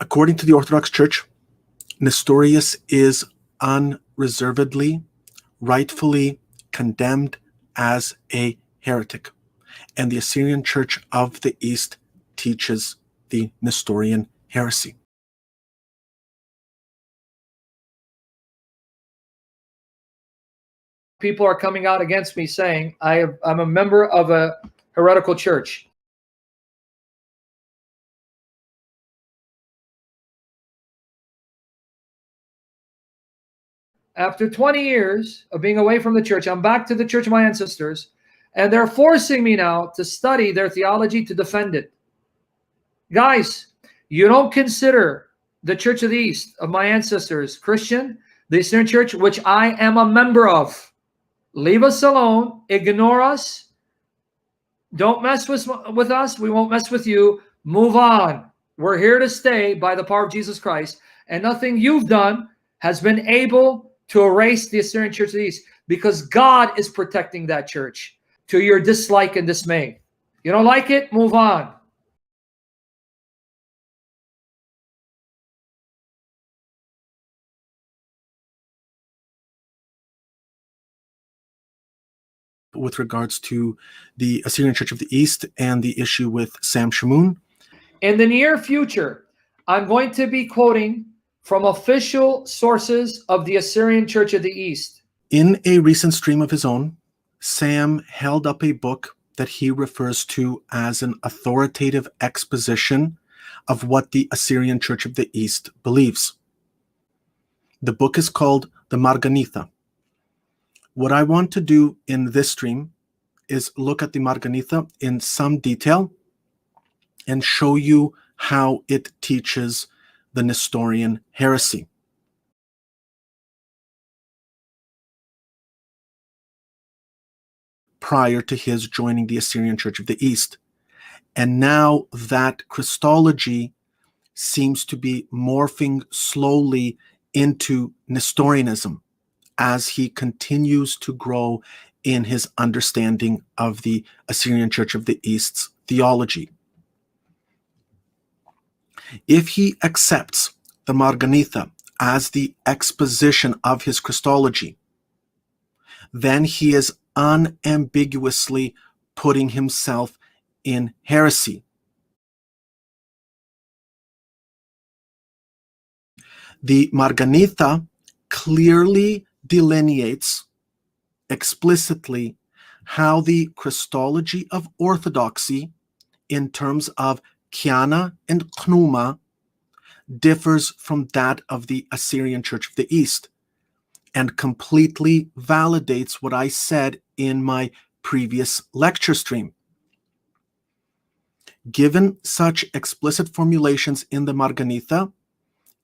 According to the Orthodox Church, Nestorius is unreservedly, rightfully condemned as a heretic, and the Assyrian Church of the East teaches the Nestorian heresy. People are coming out against me saying I'm a member of a heretical church. After 20 years of being away from the church, I'm back to the church of my ancestors, and they're forcing me now to study their theology to defend it. Guys, you don't consider the Church of the East of my ancestors Christian, the Assyrian Church, which I am a member of. Leave us alone, ignore us, don't mess with us, we won't mess with you, move on. We're here to stay by the power of Jesus Christ, and nothing you've done has been able to erase the Assyrian Church of the East, because God is protecting that church to your dislike and dismay. You don't like it? Move on. With regards to the Assyrian Church of the East and the issue with Sam Shamoun. In the near future, I'm going to be quoting from official sources of the Assyrian Church of the East. In a recent stream of his own, Sam held up a book that he refers to as an authoritative exposition of what the Assyrian Church of the East believes. The book is called the Marganitha. What I want to do in this stream is look at the Marganitha in some detail and show you how it teaches the Nestorian heresy. Prior to his joining the Assyrian Church of the East. And now that Christology seems to be morphing slowly into Nestorianism as he continues to grow in his understanding of the Assyrian Church of the East's theology. If he accepts the Marganitha as the exposition of his Christology, then he is unambiguously putting himself in heresy. The Marganitha clearly delineates explicitly how the Christology of Orthodoxy in terms of Kiana and Pneuma differs from that of the Assyrian Church of the East, and completely validates what I said in my previous lecture stream. Given such explicit formulations in the Marganitha,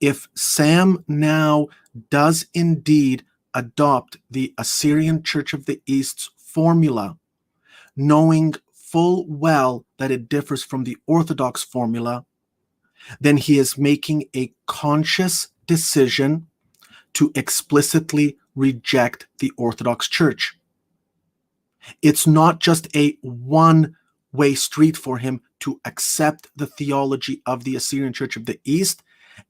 if Sam now does indeed adopt the Assyrian Church of the East's formula, knowing full well that it differs from the Orthodox formula, then he is making a conscious decision to explicitly reject the Orthodox Church. It's not just a one-way street for him to accept the theology of the Assyrian Church of the East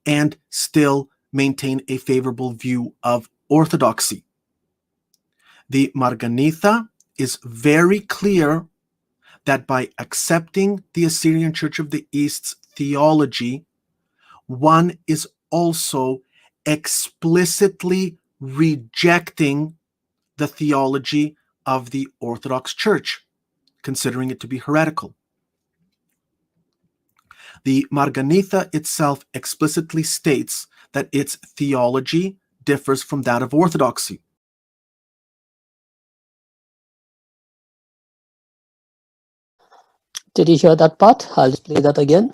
and still maintain a favorable view of orthodoxy. The Marganitha is very clear that by accepting the Assyrian Church of the East's theology, one is also explicitly rejecting the theology of the Orthodox Church, considering it to be heretical. The Marganitha itself explicitly states that its theology differs from that of orthodoxy. Did you hear that part? I'll just play that again.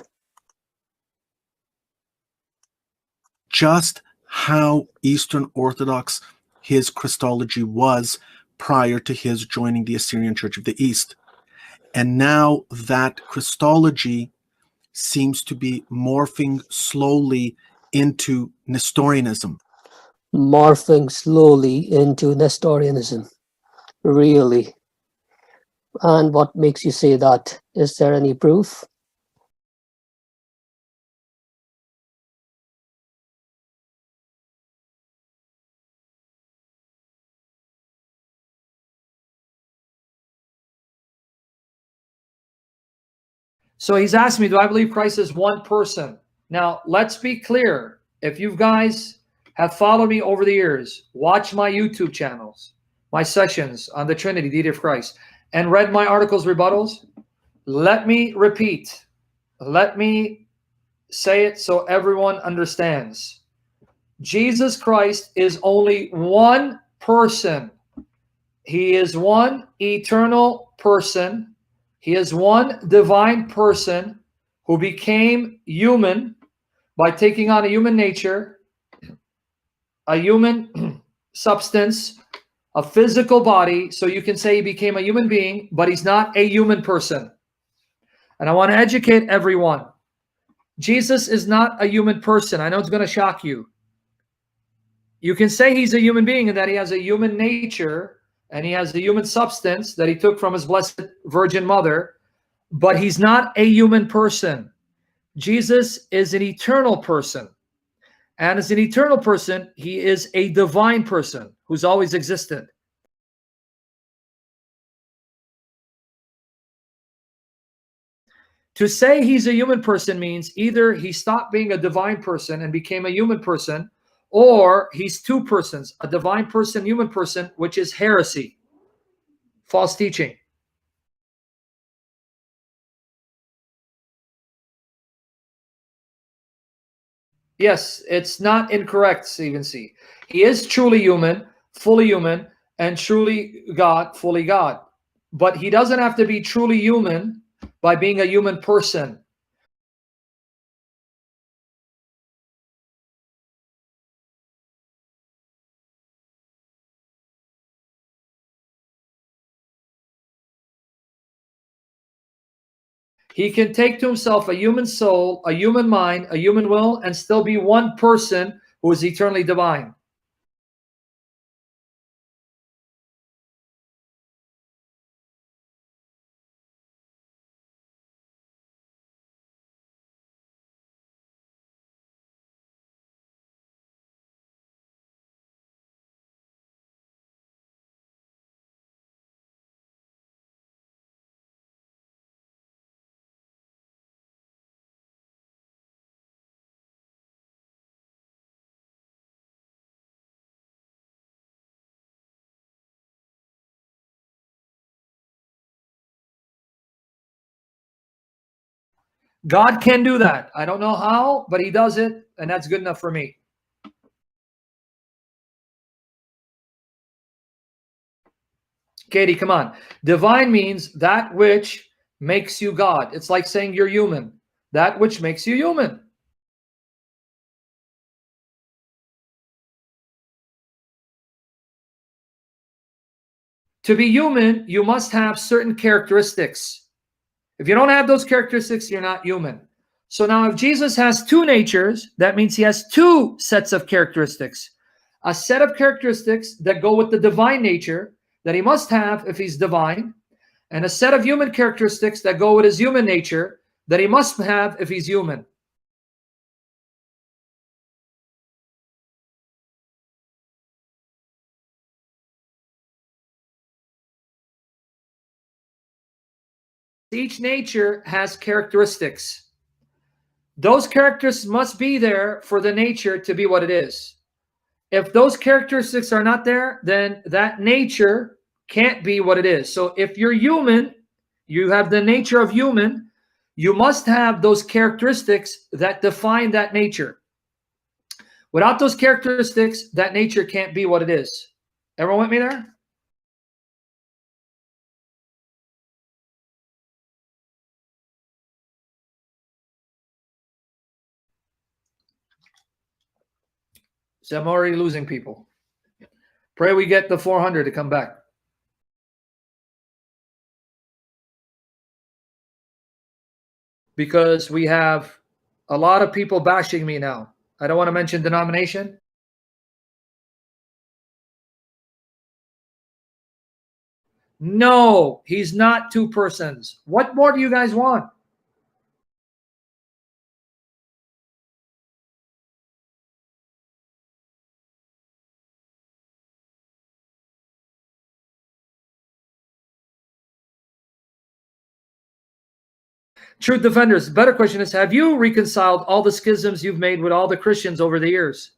Just how Eastern Orthodox his Christology was prior to his joining the Assyrian Church of the East. And now that Christology seems to be morphing slowly into Nestorianism. Morphing slowly into Nestorianism. Really? And what makes you say that? Is there any proof? So he's asked me, do I believe Christ is one person? Now, let's be clear. If you guys have followed me over the years, watch my YouTube channels, my sessions on the Trinity, deity of Christ, and read my articles, rebuttals, let me repeat. Let me say it so everyone understands. Jesus Christ is only one person. He is one eternal person. He is one divine person who became human by taking on a human nature, a human substance, a physical body. So you can say he became a human being, but he's not a human person. And I want to educate everyone. Jesus is not a human person. I know it's going to shock you. You can say he's a human being and that he has a human nature and he has the human substance that he took from his blessed Virgin Mother, but he's not a human person. Jesus is an eternal person. And as an eternal person, he is a divine person who's always existed. To say he's a human person means either he stopped being a divine person and became a human person, or he's two persons, a divine person, human person, which is heresy, false teaching. Yes, it's not incorrect, Stephen C. He is truly human, and truly God, fully God. But he doesn't have to be truly human by being a human person. He can take to himself a human soul, a human mind, a human will, and still be one person who is eternally divine. God can do that. I don't know how, but he does it, and that's good enough for me. Katie, come on. Divine means that which makes you God. It's like saying you're human. That which makes you human. To be human, you must have certain characteristics. If you don't have those characteristics, you're not human. So now if Jesus has two natures, that means he has two sets of characteristics. A set of characteristics that go with the divine nature that he must have if he's divine, and a set of human characteristics that go with his human nature that he must have if he's human. Each nature has characteristics. Those characteristics must be there for the nature to be what it is. If those characteristics are not there, then that nature can't be what it is. So if you're human, you have the nature of human, you must have those characteristics that define that nature. Without those characteristics, that nature can't be what it is. Everyone with me there? So I'm already losing people. Pray we get the 400 to come back. Because we have a lot of people bashing me now. I don't want to mention denomination. No, he's not two persons. What more do you guys want? Truth defenders, better question is, have you reconciled all the schisms you've made with all the Christians over the years?